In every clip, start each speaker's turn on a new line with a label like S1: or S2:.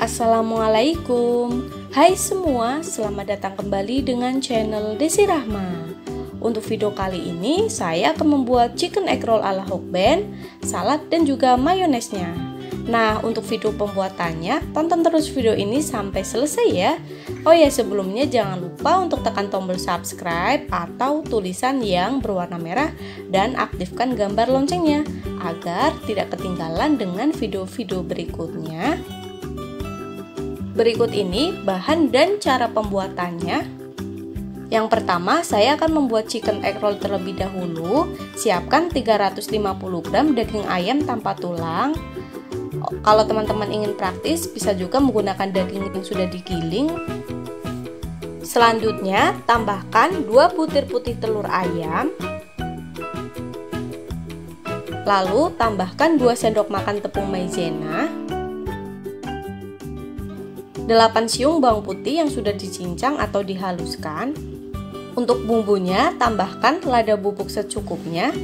S1: Assalamualaikum. Hai semua, selamat datang kembali dengan channel Desi Rahma. Untuk video kali ini saya akan membuat chicken egg roll ala Hokben, salad dan juga mayonesnya. Nah, untuk video pembuatannya tonton terus video ini sampai selesai ya. Oh ya, sebelumnya jangan lupa untuk tekan tombol subscribe atau tulisan yang berwarna merah dan aktifkan gambar loncengnya agar tidak ketinggalan dengan video-video berikutnya. Berikut ini bahan dan cara pembuatannya. Yang pertama, saya akan membuat chicken egg roll terlebih dahulu. Siapkan 350 gram daging ayam tanpa tulang. Kalau teman-teman ingin praktis, bisa juga menggunakan daging yang sudah digiling. Selanjutnya, tambahkan 2 butir putih telur ayam. Lalu, tambahkan 2 sendok makan tepung maizena. 8 siung bawang putih yang sudah dicincang atau dihaluskan. Untuk bumbunya, tambahkan lada bubuk secukupnya.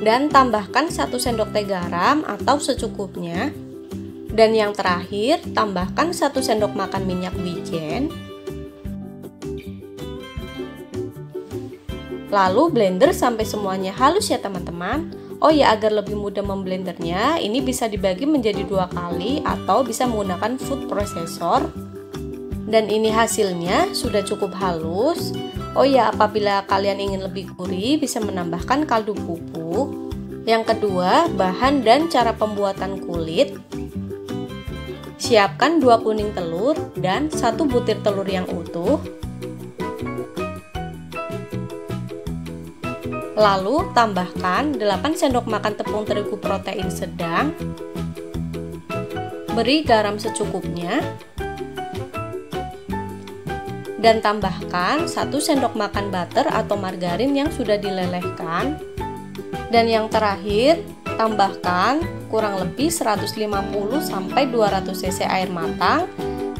S1: Dan tambahkan 1 sendok teh garam atau secukupnya. Dan yang terakhir, tambahkan 1 sendok makan minyak wijen. Lalu blender sampai semuanya halus ya teman-teman. Oh ya, agar lebih mudah memblendernya, ini bisa dibagi menjadi 2 kali atau bisa menggunakan food processor. Dan ini hasilnya sudah cukup halus. Oh ya, apabila kalian ingin lebih gurih, bisa menambahkan kaldu bubuk. Yang kedua, bahan dan cara pembuatan kulit. Siapkan 2 kuning telur dan 1 butir telur yang utuh. Lalu tambahkan 8 sendok makan tepung terigu protein sedang. Beri garam secukupnya. Dan tambahkan 1 sendok makan butter atau margarin yang sudah dilelehkan. Dan yang terakhir, tambahkan kurang lebih 150 sampai 200 cc air matang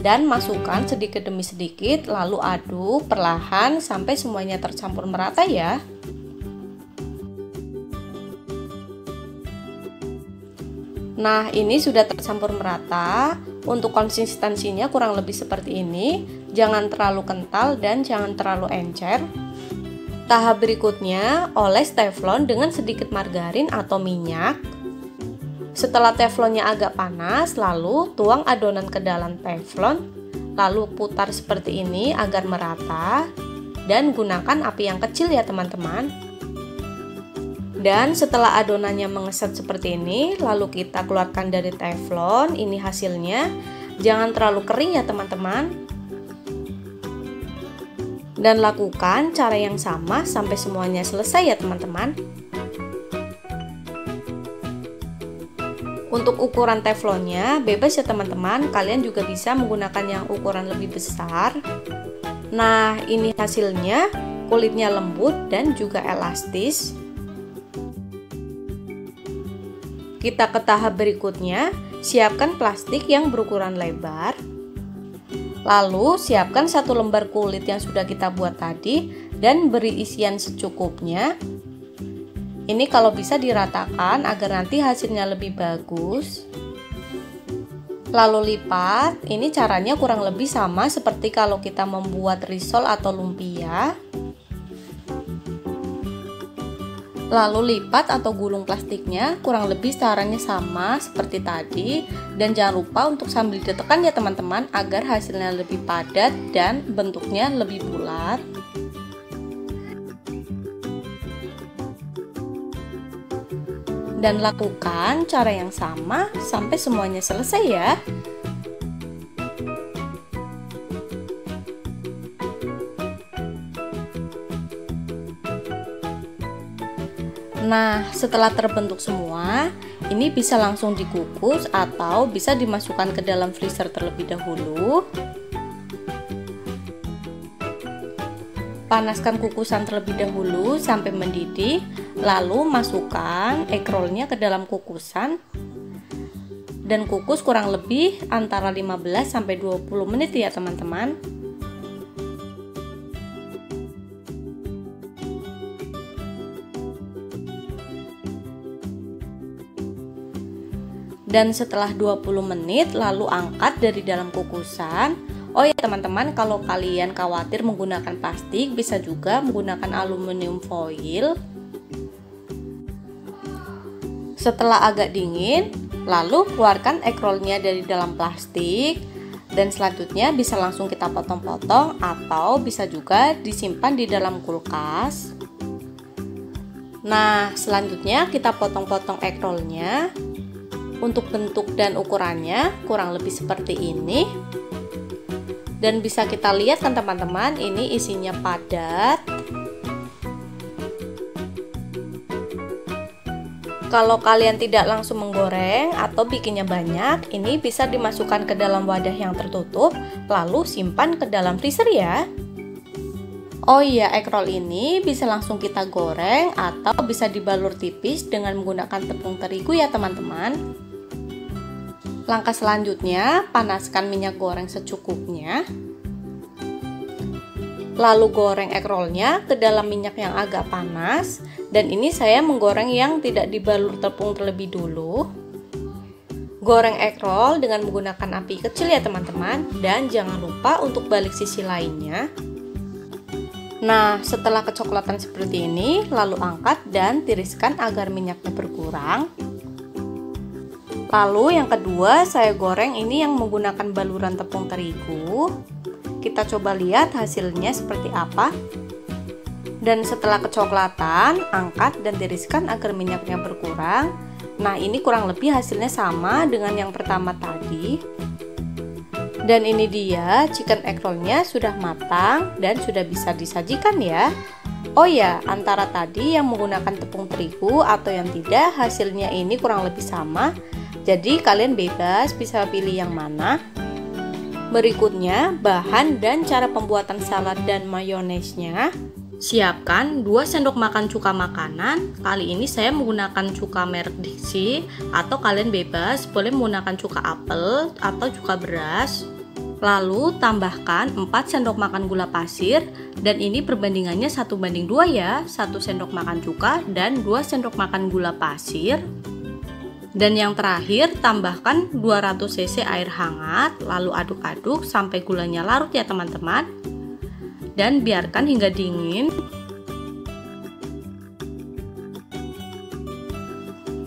S1: dan masukkan sedikit demi sedikit, lalu aduk perlahan sampai semuanya tercampur merata ya. Nah, ini sudah tercampur merata. Untuk konsistensinya kurang lebih seperti ini. Jangan terlalu kental dan jangan terlalu encer. Tahap berikutnya, oles teflon dengan sedikit margarin atau minyak. Setelah teflonnya agak panas, lalu tuang adonan ke dalam teflon. Lalu putar seperti ini agar merata. Dan gunakan api yang kecil ya teman-teman. Dan setelah adonannya mengeset seperti ini, lalu kita keluarkan dari teflon. Ini hasilnya. Jangan terlalu kering ya teman-teman. Dan lakukan cara yang sama sampai semuanya selesai ya teman-teman. Untuk ukuran teflonnya bebas ya teman-teman. Kalian juga bisa menggunakan yang ukuran lebih besar. Nah, ini hasilnya. Kulitnya lembut dan juga elastis. Kita ke tahap berikutnya, siapkan plastik yang berukuran lebar. Lalu siapkan 1 lembar kulit yang sudah kita buat tadi dan beri isian secukupnya. Ini kalau bisa diratakan agar nanti hasilnya lebih bagus. Lalu lipat, ini caranya kurang lebih sama seperti kalau kita membuat risol atau lumpia. Lalu lipat atau gulung plastiknya kurang lebih caranya sama seperti tadi. Dan jangan lupa untuk sambil ditekan ya teman-teman agar hasilnya lebih padat dan bentuknya lebih bulat. Dan lakukan cara yang sama sampai semuanya selesai ya. Nah, setelah terbentuk semua, ini bisa langsung dikukus atau bisa dimasukkan ke dalam freezer terlebih dahulu. Panaskan kukusan terlebih dahulu sampai mendidih, lalu masukkan egg rollnya ke dalam kukusan. Dan kukus kurang lebih antara 15 sampai 20 menit ya teman-teman. Dan setelah 20 menit lalu angkat dari dalam kukusan. Oh ya teman-teman, kalau kalian khawatir menggunakan plastik, bisa juga menggunakan aluminium foil. Setelah agak dingin, lalu keluarkan egg roll-nya dari dalam plastik. Dan selanjutnya bisa langsung kita potong-potong atau bisa juga disimpan di dalam kulkas. Nah, selanjutnya kita potong-potong egg roll-nya. Untuk bentuk dan ukurannya kurang lebih seperti ini. Dan bisa kita lihat kan teman-teman, ini isinya padat. Kalau kalian tidak langsung menggoreng atau bikinnya banyak, ini bisa dimasukkan ke dalam wadah yang tertutup, lalu simpan ke dalam freezer ya. Oh iya, egg roll ini bisa langsung kita goreng atau bisa dibalur tipis dengan menggunakan tepung terigu ya teman-teman. Langkah selanjutnya, panaskan minyak goreng secukupnya. Lalu goreng egg roll-nya ke dalam minyak yang agak panas. Dan ini saya menggoreng yang tidak dibalur tepung terlebih dulu. Goreng egg roll dengan menggunakan api kecil ya teman-teman. Dan jangan lupa untuk balik sisi lainnya. Nah, setelah kecoklatan seperti ini, lalu angkat dan tiriskan agar minyaknya berkurang. Lalu yang kedua, saya goreng ini yang menggunakan baluran tepung terigu. Kita coba lihat hasilnya seperti apa. Dan setelah kecoklatan, angkat dan tiriskan agar minyaknya berkurang. Nah, ini kurang lebih hasilnya sama dengan yang pertama tadi. Dan ini dia, chicken egg roll-nya sudah matang dan sudah bisa disajikan ya. Oh ya, antara tadi yang menggunakan tepung terigu atau yang tidak, hasilnya ini kurang lebih sama. Jadi kalian bebas bisa pilih yang mana. Berikutnya, bahan dan cara pembuatan salad dan mayonesnya. Siapkan 2 sendok makan cuka makanan. Kali ini saya menggunakan cuka merek Dixie, atau kalian bebas boleh menggunakan cuka apel atau cuka beras. Lalu tambahkan 4 sendok makan gula pasir, dan ini perbandingannya 1:2 ya. 1 sendok makan cuka dan 2 sendok makan gula pasir. Dan yang terakhir, tambahkan 200 cc air hangat, lalu aduk-aduk sampai gulanya larut ya teman-teman. Dan biarkan hingga dingin.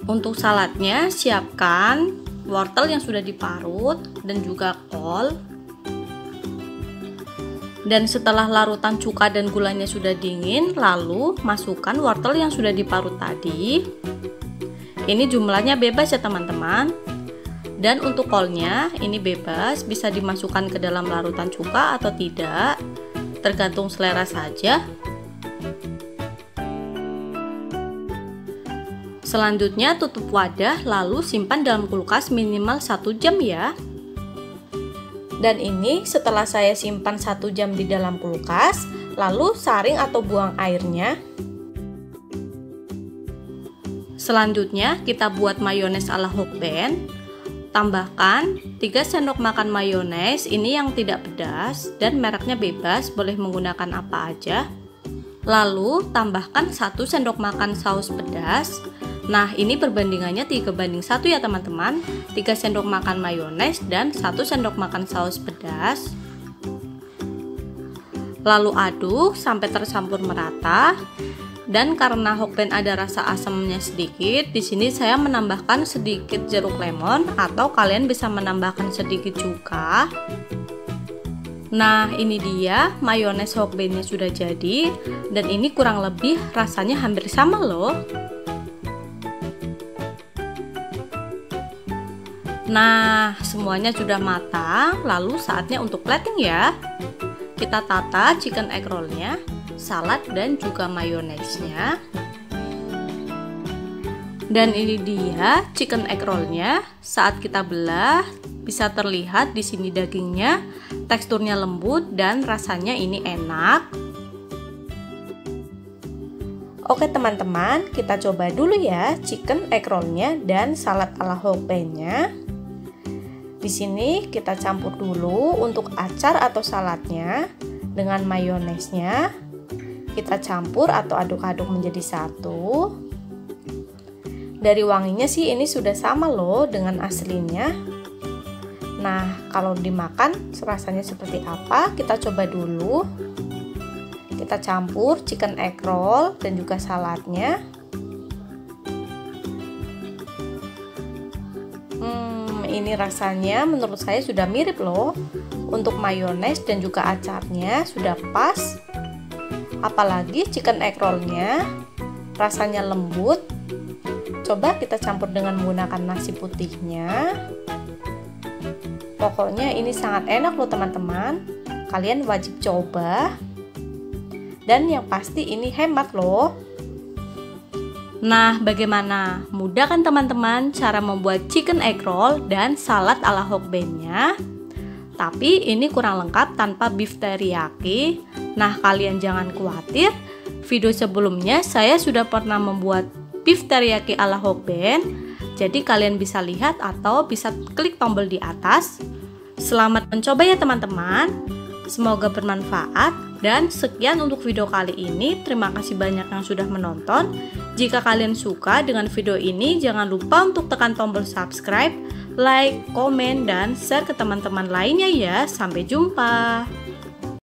S1: Untuk saladnya, siapkan wortel yang sudah diparut dan juga kol. Dan setelah larutan cuka dan gulanya sudah dingin, lalu masukkan wortel yang sudah diparut tadi. Ini jumlahnya bebas ya teman-teman. Dan untuk kolnya ini bebas, bisa dimasukkan ke dalam larutan cuka atau tidak, tergantung selera saja. Selanjutnya tutup wadah lalu simpan dalam kulkas minimal 1 jam ya. Dan ini setelah saya simpan 1 jam di dalam kulkas, lalu saring atau buang airnya. Selanjutnya kita buat mayones ala Hokben. Tambahkan 3 sendok makan mayones, ini yang tidak pedas dan mereknya bebas, boleh menggunakan apa aja. Lalu tambahkan 1 sendok makan saus pedas. Nah, ini perbandingannya 3:1 ya teman-teman. 3 sendok makan mayones dan 1 sendok makan saus pedas. Lalu aduk sampai tercampur merata. Dan karena Hokben ada rasa asamnya sedikit, di sini saya menambahkan sedikit jeruk lemon atau kalian bisa menambahkan sedikit cuka. Nah, ini dia mayones Hokbennya sudah jadi dan ini kurang lebih rasanya hampir sama loh. Nah, semuanya sudah matang, lalu saatnya untuk plating ya. Kita tata chicken egg roll-nya, salad dan juga mayonesnya. Dan ini dia chicken egg roll-nya. Saat kita belah bisa terlihat di sini dagingnya, teksturnya lembut dan rasanya ini enak. Oke teman-teman, kita coba dulu ya chicken egg roll-nya dan salad ala Hokben-nya. Di sini kita campur dulu untuk acar atau saladnya dengan mayonesnya. Kita campur atau aduk-aduk menjadi satu. Dari wanginya sih ini sudah sama loh dengan aslinya. Nah, kalau dimakan rasanya seperti apa? Kita coba dulu. Kita campur chicken egg roll dan juga saladnya. Ini rasanya menurut saya sudah mirip loh. Untuk mayones dan juga acarnya sudah pas. Apalagi chicken egg rollnya rasanya lembut. Coba kita campur dengan menggunakan nasi putihnya. Pokoknya ini sangat enak loh teman-teman. Kalian wajib coba. Dan yang pasti ini hemat loh. Nah, bagaimana? Mudah kan teman-teman cara membuat chicken egg roll dan salad ala Hokben-nya? Tapi ini kurang lengkap tanpa beef teriyaki. Nah, kalian jangan khawatir. Video sebelumnya saya sudah pernah membuat beef teriyaki ala Hokben. Jadi kalian bisa lihat atau bisa klik tombol di atas. Selamat mencoba ya teman-teman. Semoga bermanfaat. Dan sekian untuk video kali ini. Terima kasih banyak yang sudah menonton. Jika kalian suka dengan video ini, jangan lupa untuk tekan tombol subscribe, like, komen, dan share ke teman-teman lainnya ya. Sampai jumpa.